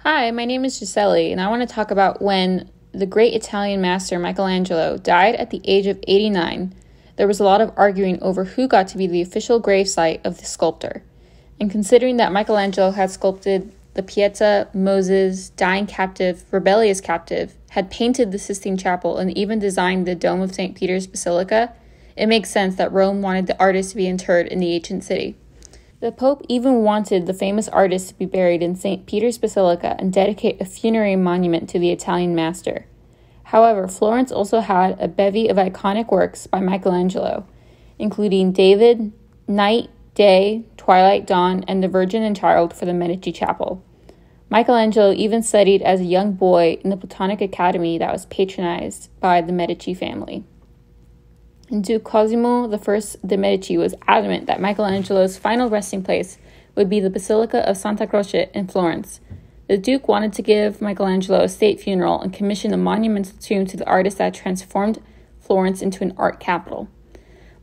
Hi, my name is Gisele, and I want to talk about when the great Italian master Michelangelo died at the age of 89. There was a lot of arguing over who got to be the official gravesite of the sculptor. And considering that Michelangelo had sculpted the Pieta, Moses, dying captive, rebellious captive, had painted the Sistine Chapel, and even designed the Dome of St. Peter's Basilica, it makes sense that Rome wanted the artist to be interred in the ancient city. The Pope even wanted the famous artist to be buried in St. Peter's Basilica and dedicate a funerary monument to the Italian master. However, Florence also had a bevy of iconic works by Michelangelo, including David, Night, Day, Twilight, Dawn, and the Virgin and Child for the Medici Chapel. Michelangelo even studied as a young boy in the Platonic Academy that was patronized by the Medici family. And Duke Cosimo I de' Medici was adamant that Michelangelo's final resting place would be the Basilica of Santa Croce in Florence. The Duke wanted to give Michelangelo a state funeral and commission a monumental tomb to the artist that transformed Florence into an art capital.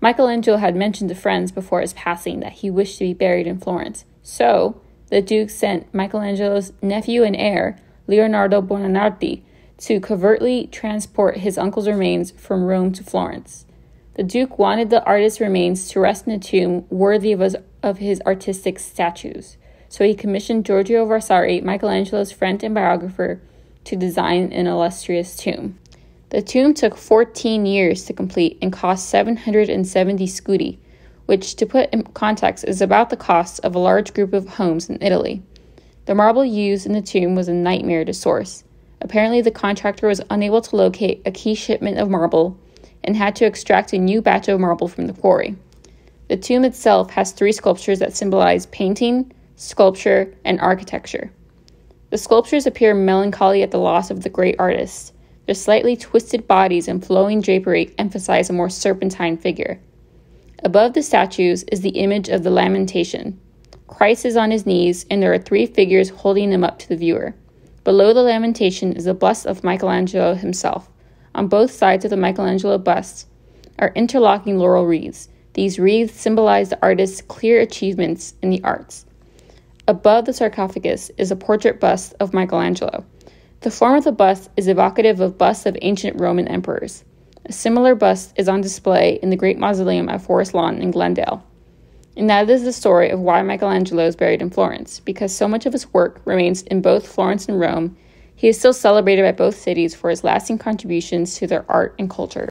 Michelangelo had mentioned to friends before his passing that he wished to be buried in Florence, so the Duke sent Michelangelo's nephew and heir, Leonardo Buonarroti, to covertly transport his uncle's remains from Rome to Florence. The Duke wanted the artist's remains to rest in a tomb worthy of his artistic statues, so he commissioned Giorgio Vasari, Michelangelo's friend and biographer, to design an illustrious tomb. The tomb took 14 years to complete and cost 770 scudi, which, to put in context, is about the cost of a large group of homes in Italy. The marble used in the tomb was a nightmare to source. Apparently, the contractor was unable to locate a key shipment of marble and had to extract a new batch of marble from the quarry. The tomb itself has 3 sculptures that symbolize painting, sculpture, and architecture. The sculptures appear melancholy at the loss of the great artist. Their slightly twisted bodies and flowing drapery emphasize a more serpentine figure. Above the statues is the image of the Lamentation. Christ is on his knees, and there are 3 figures holding him up to the viewer. Below the Lamentation is a bust of Michelangelo himself. On both sides of the Michelangelo bust are interlocking laurel wreaths. These wreaths symbolize the artist's clear achievements in the arts. Above the sarcophagus is a portrait bust of Michelangelo. The form of the bust is evocative of busts of ancient Roman emperors. A similar bust is on display in the Great Mausoleum at Forest Lawn in Glendale. And that is the story of why Michelangelo is buried in Florence. Because so much of his work remains in both Florence and Rome, he is still celebrated by both cities for his lasting contributions to their art and culture.